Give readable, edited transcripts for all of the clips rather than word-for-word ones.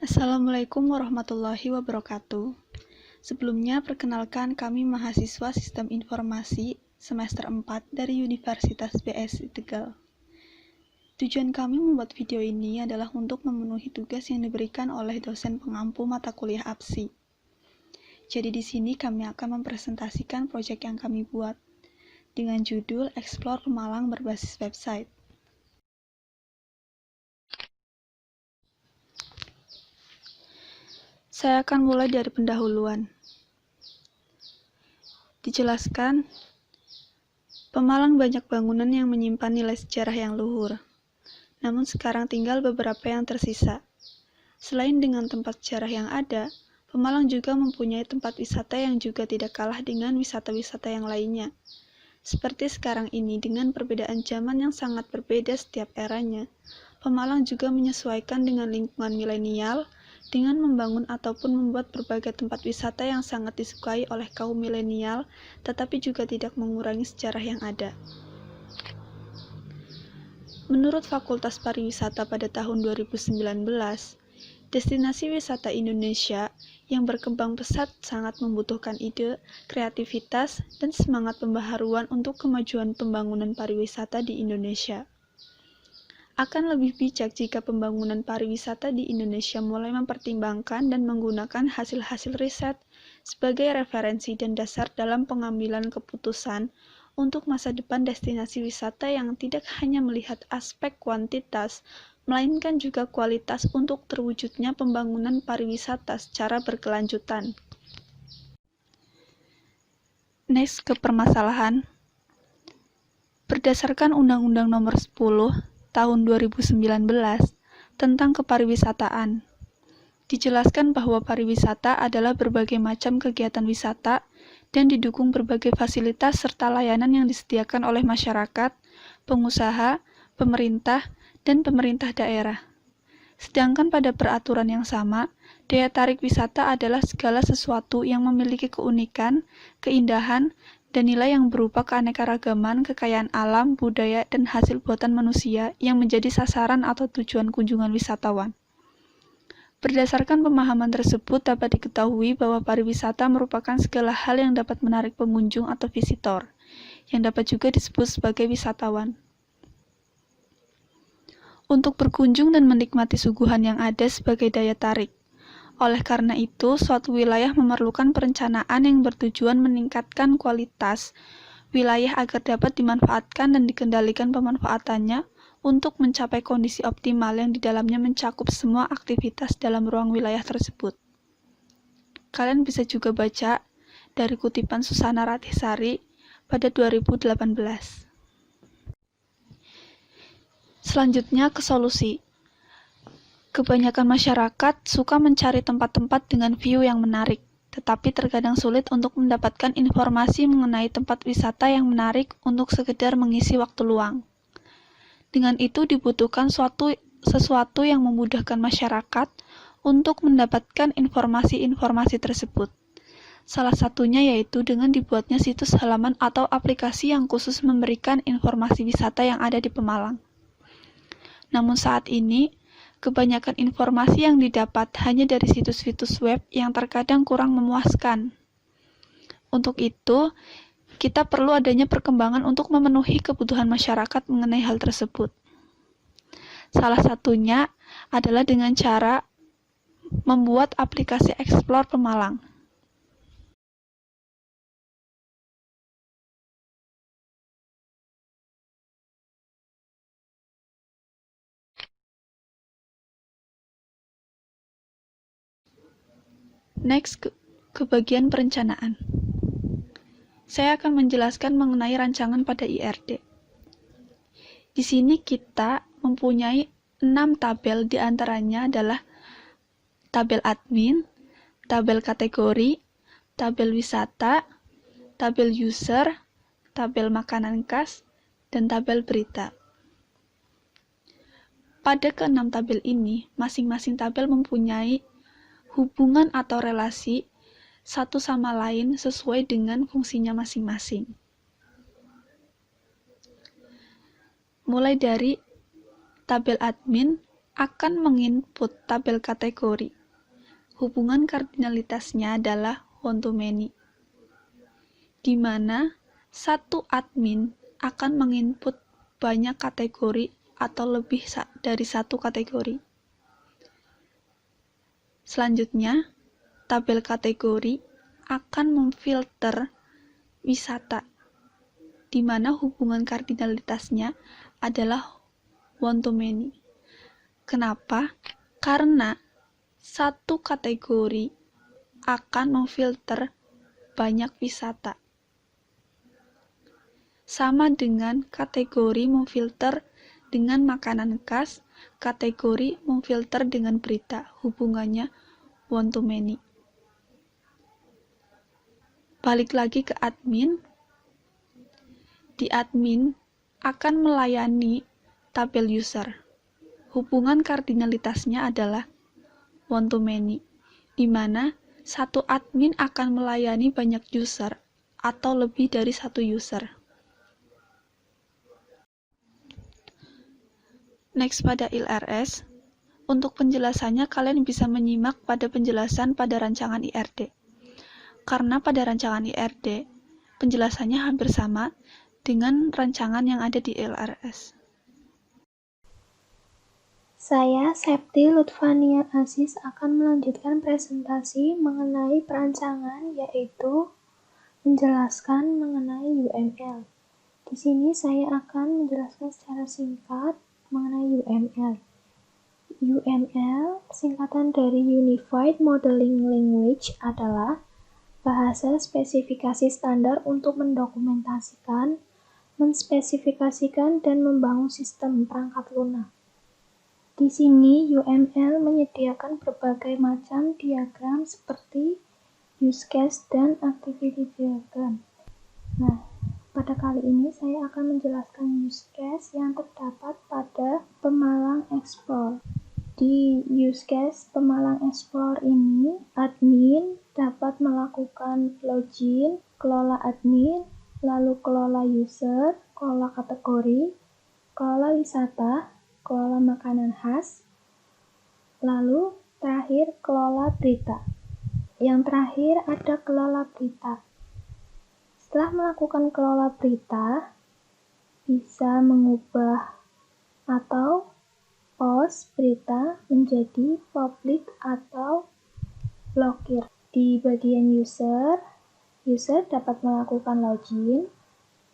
Assalamualaikum warahmatullahi wabarakatuh. Sebelumnya, perkenalkan kami mahasiswa Sistem Informasi semester 4 dari Universitas BSI Tegal. Tujuan kami membuat video ini adalah untuk memenuhi tugas yang diberikan oleh dosen pengampu mata kuliah APSI. Jadi di sini kami akan mempresentasikan proyek yang kami buat dengan judul Explore Pemalang berbasis website. Saya akan mulai dari pendahuluan. Dijelaskan, Pemalang banyak bangunan yang menyimpan nilai sejarah yang luhur. Namun sekarang tinggal beberapa yang tersisa. Selain dengan tempat sejarah yang ada, Pemalang juga mempunyai tempat wisata yang juga tidak kalah dengan wisata-wisata yang lainnya. Seperti sekarang ini dengan perbedaan zaman yang sangat berbeda setiap eranya, Pemalang juga menyesuaikan dengan lingkungan milenial dengan membangun ataupun membuat berbagai tempat wisata yang sangat disukai oleh kaum milenial, tetapi juga tidak mengurangi sejarah yang ada. Menurut Fakultas Pariwisata pada tahun 2019, destinasi wisata Indonesia yang berkembang pesat sangat membutuhkan ide, kreativitas, dan semangat pembaharuan untuk kemajuan pembangunan pariwisata di Indonesia. Akan lebih bijak jika pembangunan pariwisata di Indonesia mulai mempertimbangkan dan menggunakan hasil-hasil riset sebagai referensi dan dasar dalam pengambilan keputusan untuk masa depan destinasi wisata yang tidak hanya melihat aspek kuantitas, melainkan juga kualitas untuk terwujudnya pembangunan pariwisata secara berkelanjutan. Next ke permasalahan. Berdasarkan Undang-Undang Nomor 10 Tahun 2019 tentang kepariwisataan, dijelaskan bahwa pariwisata adalah berbagai macam kegiatan wisata dan didukung berbagai fasilitas serta layanan yang disediakan oleh masyarakat, pengusaha, pemerintah, dan pemerintah daerah. Sedangkan pada peraturan yang sama, daya tarik wisata adalah segala sesuatu yang memiliki keunikan, keindahan, dan nilai yang berupa keanekaragaman, kekayaan alam, budaya, dan hasil buatan manusia yang menjadi sasaran atau tujuan kunjungan wisatawan. Berdasarkan pemahaman tersebut dapat diketahui bahwa pariwisata merupakan segala hal yang dapat menarik pengunjung atau visitor, yang dapat juga disebut sebagai wisatawan, untuk berkunjung dan menikmati suguhan yang ada sebagai daya tarik. Oleh karena itu, suatu wilayah memerlukan perencanaan yang bertujuan meningkatkan kualitas wilayah agar dapat dimanfaatkan dan dikendalikan pemanfaatannya untuk mencapai kondisi optimal yang di dalamnya mencakup semua aktivitas dalam ruang wilayah tersebut. Kalian bisa juga baca dari kutipan Susana Ratihsari pada 2018. Selanjutnya ke solusi. Kebanyakan masyarakat suka mencari tempat-tempat dengan view yang menarik, tetapi terkadang sulit untuk mendapatkan informasi mengenai tempat wisata yang menarik untuk sekedar mengisi waktu luang. Dengan itu dibutuhkan sesuatu yang memudahkan masyarakat untuk mendapatkan informasi-informasi tersebut. Salah satunya yaitu dengan dibuatnya situs halaman atau aplikasi yang khusus memberikan informasi wisata yang ada di Pemalang. Namun saat ini, kebanyakan informasi yang didapat hanya dari situs-situs web yang terkadang kurang memuaskan. Untuk itu, kita perlu adanya perkembangan untuk memenuhi kebutuhan masyarakat mengenai hal tersebut. Salah satunya adalah dengan cara membuat aplikasi Explore Pemalang. Next ke bagian perencanaan. Saya akan menjelaskan mengenai rancangan pada IRD. Di sini kita mempunyai 6 tabel, diantaranya adalah tabel admin, tabel kategori, tabel wisata, tabel user, tabel makanan khas, dan tabel berita. Pada ke-6 tabel ini, masing-masing tabel mempunyai hubungan atau relasi satu sama lain sesuai dengan fungsinya masing-masing. Mulai dari tabel admin akan menginput tabel kategori. Hubungan kardinalitasnya adalah one-to-many, di mana satu admin akan menginput banyak kategori atau lebih dari satu kategori. Selanjutnya, tabel kategori akan memfilter wisata, di mana hubungan kardinalitasnya adalah one-to-many. Kenapa? Karena satu kategori akan memfilter banyak wisata. Sama dengan kategori memfilter dengan makanan khas, kategori memfilter dengan berita, hubungannya one-to-many. Balik lagi ke admin. Di admin akan melayani tabel user. Hubungan kardinalitasnya adalah one-to-many, di mana satu admin akan melayani banyak user atau lebih dari satu user. Next pada ILRS, untuk penjelasannya kalian bisa menyimak pada penjelasan pada rancangan IRD. Karena pada rancangan IRD, penjelasannya hampir sama dengan rancangan yang ada di ILRS. Saya, Septi Lutfania Aziz, akan melanjutkan presentasi mengenai perancangan, yaitu menjelaskan mengenai UML. Di sini saya akan menjelaskan secara singkat mengenai UML. UML, singkatan dari Unified Modeling Language, adalah bahasa spesifikasi standar untuk mendokumentasikan, menspesifikasikan, dan membangun sistem perangkat lunak. Di sini, UML menyediakan berbagai macam diagram seperti use case dan activity diagram. Nah, pada kali ini saya akan menjelaskan use case yang terdapat pada Pemalang Explore. Di use case Pemalang Explore ini, admin dapat melakukan login, kelola admin, lalu kelola user, kelola kategori, kelola wisata, kelola makanan khas, lalu terakhir kelola berita. Yang terakhir ada kelola berita. Setelah melakukan kelola berita, bisa mengubah atau post berita menjadi public atau blokir. Di bagian user dapat melakukan login,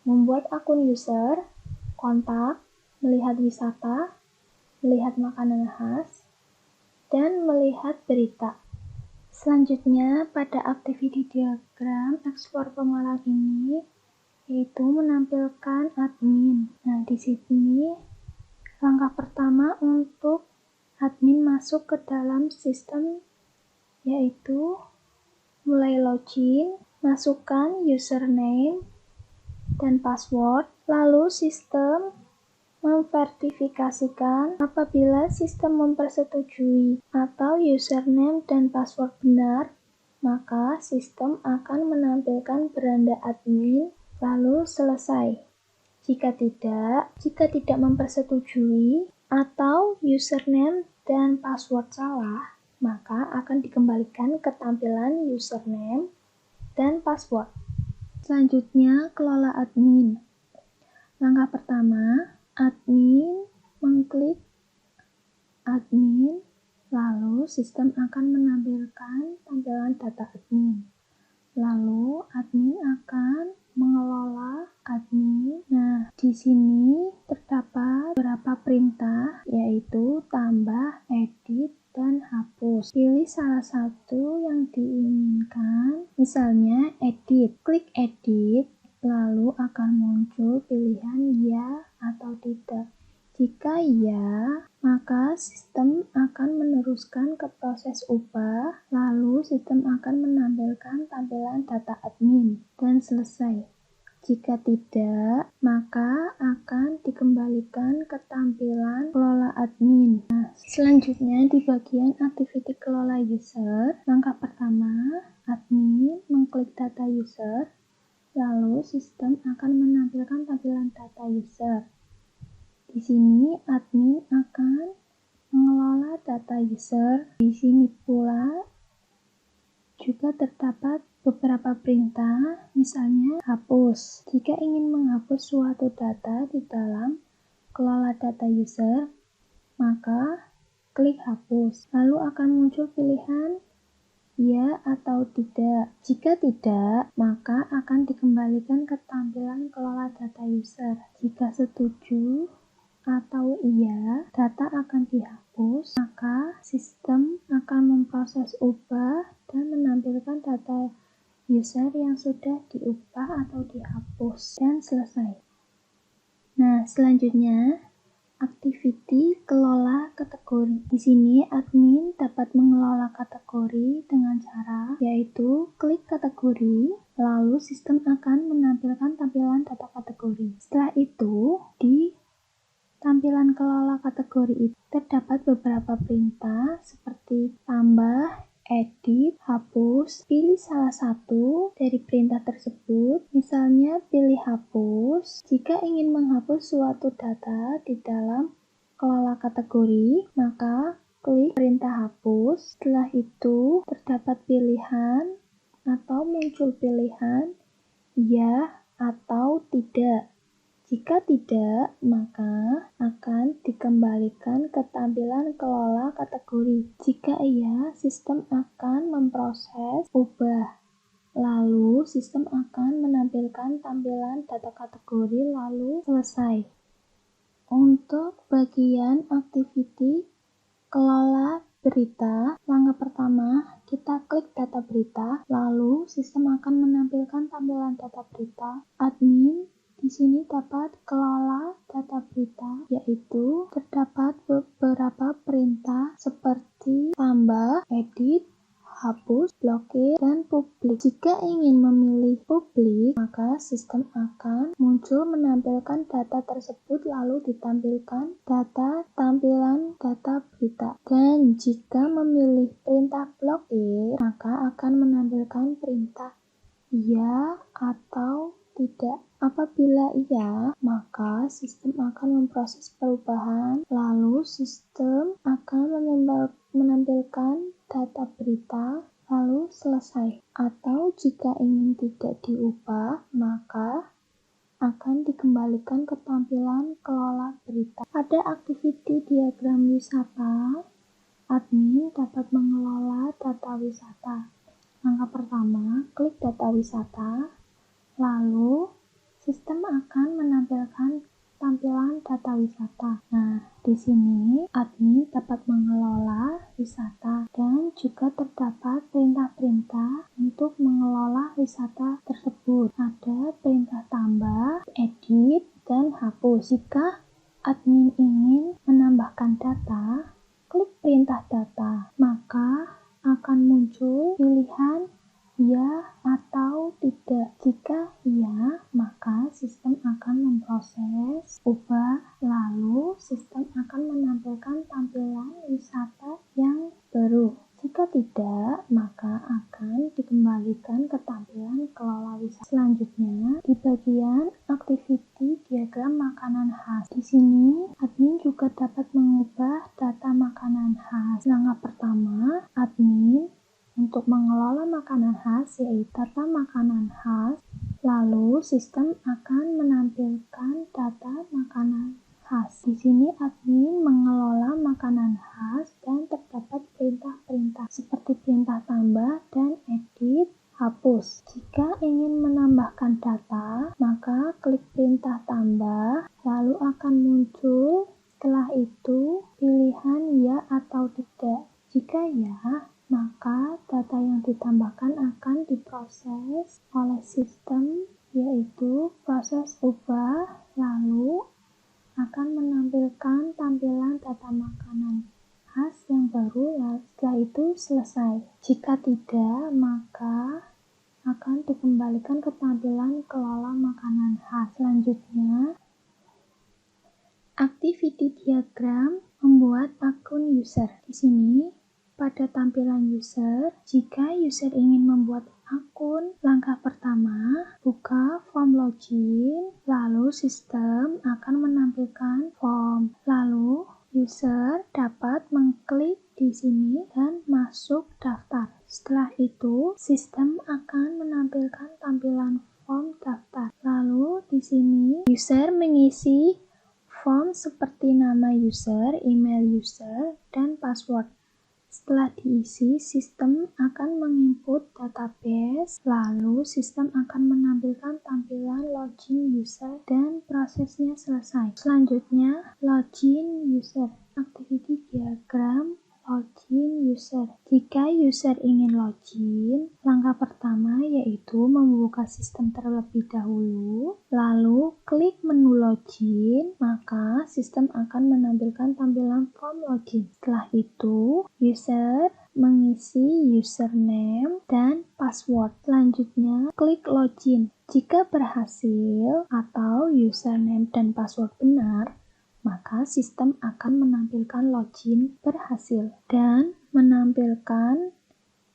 membuat akun user, kontak, melihat wisata, melihat makanan khas, dan melihat berita. Selanjutnya, pada activity diagram Explore Pemalang ini, yaitu menampilkan admin. Nah, di sini langkah pertama untuk admin masuk ke dalam sistem, yaitu mulai login, masukkan username dan password, lalu sistem memverifikasikan apabila sistem mempersetujui atau username dan password benar, maka sistem akan menampilkan beranda admin, lalu selesai. Jika tidak mempersetujui atau username dan password salah, maka akan dikembalikan ke tampilan username dan password. Selanjutnya, kelola admin. Langkah pertama, admin mengklik admin, lalu sistem akan menampilkan tampilan data admin. Lalu admin akan mengelola admin. Nah, di sini terdapat beberapa perintah, yaitu tambah, edit, dan hapus. Pilih salah satu yang diinginkan, misalnya edit. Klik edit, lalu akan muncul pilihan ya atau tidak. Jika ya, maka sistem akan meneruskan ke proses ubah, lalu sistem akan menampilkan tampilan data admin, dan selesai. Jika tidak, maka akan dikembalikan ke tampilan kelola admin. Nah, selanjutnya di bagian activity kelola user, langkah pertama, admin mengklik data user, lalu sistem akan menampilkan tampilan data user. Di sini admin akan mengelola mengelola data user. Di sini pula juga terdapat beberapa perintah, misalnya hapus. Jika ingin menghapus suatu data di dalam kelola data user, maka klik hapus. Lalu akan muncul pilihan ya atau tidak. Jika tidak, maka akan dikembalikan ke tampilan kelola data user. Jika setuju atau iya, data akan dihapus, maka sistem akan memproses ubah dan menampilkan data user yang sudah diubah atau dihapus, dan selesai. Nah, selanjutnya activity kelola kategori. Di sini admin dapat mengelola kategori dengan cara yaitu klik kategori, lalu sistem akan menampilkan tampilan data kategori. Setelah itu, di tampilan kelola kategori itu terdapat beberapa perintah seperti tambah, edit, hapus. Pilih salah satu dari perintah tersebut, misalnya pilih hapus. Jika ingin menghapus suatu data di dalam kelola kategori, maka klik perintah hapus. Setelah itu, terdapat pilihan atau muncul pilihan ya atau tidak. Jika tidak, maka akan dikembalikan ke tampilan kelola kategori. Jika iya, sistem akan memproses ubah. Lalu, sistem akan menampilkan tampilan data kategori lalu selesai. Untuk bagian activity kelola berita, langkah pertama, kita klik data berita, lalu sistem akan menampilkan tampilan data berita. Admin di sini dapat kelola data berita, yaitu terdapat beberapa perintah seperti tambah, edit, hapus, blokir, dan publik. Jika ingin memilih publik, maka sistem akan muncul menampilkan data tersebut lalu ditampilkan tampilan data berita. Dan jika memilih perintah blokir, maka akan menampilkan perintah iya atau tidak. Apabila iya, maka sistem akan memproses perubahan, lalu sistem akan menampilkan data berita, lalu selesai. Atau jika ingin tidak diubah, maka akan dikembalikan ke tampilan kelola berita. Pada activity diagram wisata, admin dapat mengelola data wisata. Langkah pertama, klik data wisata, lalu sistem akan menampilkan tampilan data wisata. Nah, di sini admin dapat mengelola wisata dan juga terdapat perintah-perintah untuk mengelola wisata tersebut. Ada perintah tambah, edit, dan hapus. Jika admin ingin menambahkan data, klik perintah data, maka akan muncul pilihan ya atau tidak. Jika iya, maka sistem akan memproses ubah, lalu sistem akan menampilkan tampilan wisata yang baru. Jika tidak, maka akan dikembalikan ke tampilan kelola wisata. Selanjutnya, di bagian activity diagram makanan khas. Di sini, admin juga dapat mengubah data makanan khas. Langkah pertama, admin untuk mengelola makanan khas yaitu data makanan khas, lalu sistem akan menampilkan data makanan khas. Di sini admin mengelola makanan khas dan terdapat perintah-perintah seperti perintah tambah dan edit, hapus. Jika ingin menambahkan data, maka klik perintah tambah, lalu akan muncul setelah itu pilihan ya atau tidak. Jika ya, maka data yang ditambahkan akan diproses oleh sistem, yaitu proses ubah, lalu akan menampilkan tampilan data makanan khas yang baru, setelah itu selesai. Jika tidak, maka akan dikembalikan ke tampilan kelola makanan khas. Selanjutnya, activity diagram membuat akun user. Di sini, pada tampilan user, jika user ingin membuat akun, langkah pertama, buka form login, lalu sistem akan menampilkan form. Lalu, user dapat mengklik sini dan masuk daftar. Setelah itu, sistem akan menampilkan tampilan form daftar. Lalu di sini user mengisi form seperti nama user, email user, dan password. Setelah diisi, sistem akan menginput database, lalu sistem akan menampilkan tampilan login user dan prosesnya selesai. Selanjutnya, login user, activity diagram login user. Jika user ingin login, langkah pertama yaitu membuka sistem terlebih dahulu, lalu klik menu login, maka sistem akan menampilkan tampilan form login. Setelah itu, user mengisi username dan password. Selanjutnya, klik login. Jika berhasil atau username dan password benar, maka sistem akan menampilkan login berhasil dan menampilkan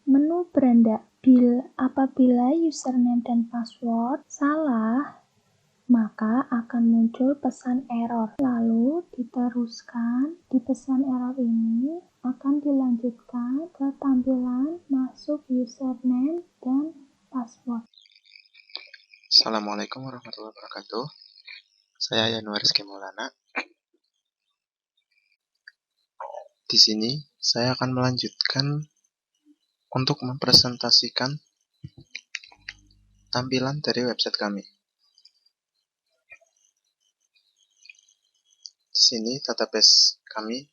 menu beranda. Apabila username dan password salah, maka akan muncul pesan error. Lalu diteruskan di pesan error ini akan dilanjutkan ke tampilan masuk username dan password. Assalamualaikum warahmatullahi wabarakatuh. Saya Yanuar Rizky Maulana. Di sini saya akan melanjutkan untuk mempresentasikan tampilan dari website kami. Di sini database kami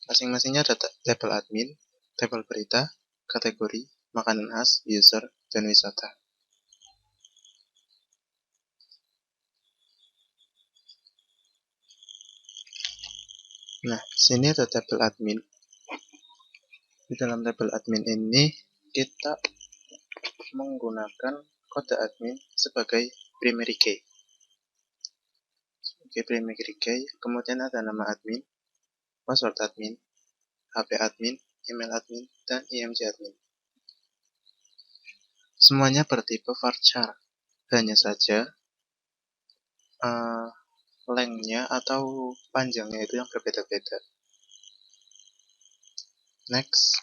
masing-masingnya ada label admin, tabel berita, kategori, makanan khas, user, dan wisata. Nah, di sini ada tabel admin. Di dalam tabel admin ini kita menggunakan kode admin sebagai primary key. Primary key, kemudian ada nama admin, password admin, HP admin, email admin, dan IMG admin. Semuanya bertipe varchar, hanya saja length-nya atau panjangnya itu yang berbeda-beda. Next.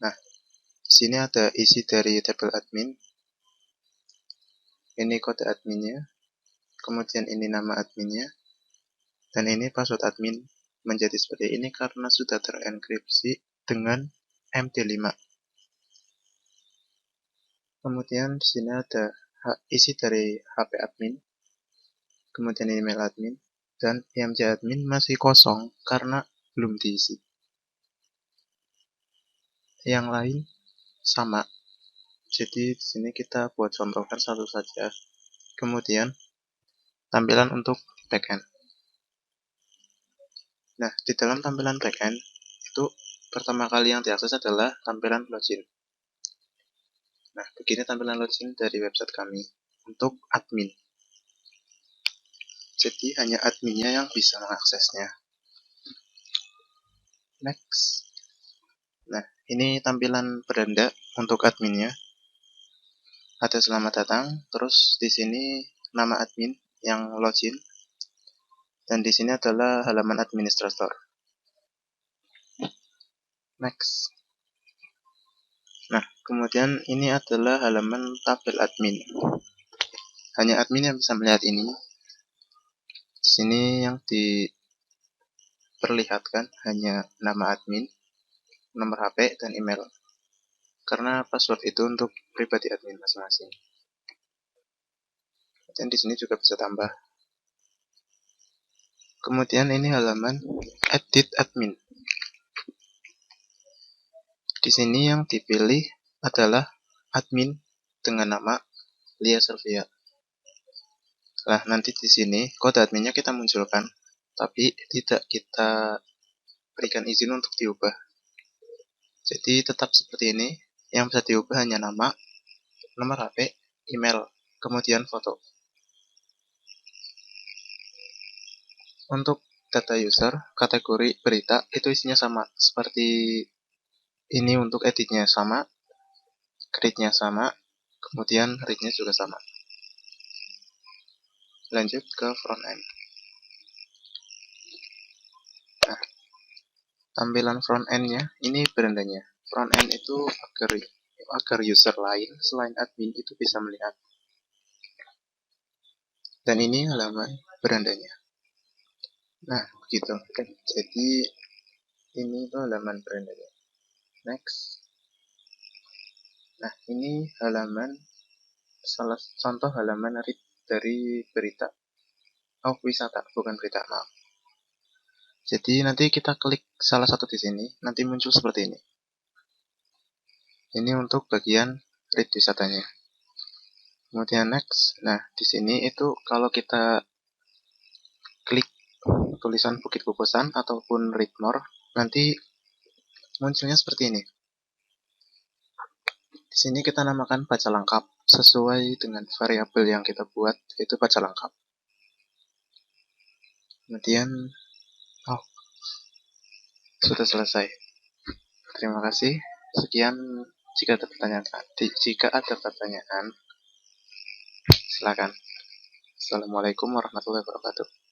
Nah, di sini ada isi dari tabel admin. Ini kode adminnya, kemudian ini nama adminnya, dan ini password admin. Menjadi seperti ini karena sudah terenkripsi dengan MD5. Kemudian di sini ada isi dari HP admin, kemudian email admin, dan IMG admin masih kosong karena belum diisi. Yang lain sama. Jadi di sini kita buat contohkan satu saja. Kemudian tampilan untuk backend. Nah, di dalam tampilan backend itu pertama kali yang diakses adalah tampilan login. Nah, begini tampilan login dari website kami untuk admin. Jadi hanya adminnya yang bisa mengaksesnya. Next. Nah, ini tampilan beranda untuk adminnya. Ada selamat datang, terus di sini nama admin yang login, dan di sini adalah halaman administrator. Next. Nah, kemudian ini adalah halaman tabel admin. Hanya admin yang bisa melihat ini. Di sini yang diperlihatkan hanya nama admin, nomor HP, dan email. Karena password itu untuk pribadi admin masing-masing. Dan di sini juga bisa tambah. Kemudian ini halaman edit admin. Di sini yang dipilih adalah admin dengan nama Lia Selvia. Nah, nanti di sini kode adminnya kita munculkan, tapi tidak kita berikan izin untuk diubah. Jadi tetap seperti ini. Yang bisa diubah hanya nama, nomor HP, email, kemudian foto. Untuk data user, kategori berita, itu isinya sama. Seperti ini untuk editnya sama, create-nya sama, kemudian read-nya juga sama. Lanjut ke front end. Nah, tampilan front end-nya, ini berandanya. Front end itu agar user lain selain admin itu bisa melihat. Dan ini halaman berandanya. Nah, begitu. Jadi ini tuh halaman berandanya. Next. Nah, ini salah contoh halaman dari berita. Oh, wisata, bukan berita, maaf. Jadi nanti kita klik salah satu di sini, nanti muncul seperti ini. Ini untuk bagian read wisatanya. Kemudian next. Nah, di sini itu kalau kita klik tulisan Bukit Kukusan ataupun read more, nanti munculnya seperti ini. Di sini kita namakan baca lengkap sesuai dengan variabel yang kita buat, yaitu baca lengkap. Kemudian, oh, sudah selesai. Terima kasih. Sekian. Jika ada pertanyaan, silakan. Assalamualaikum warahmatullahi wabarakatuh.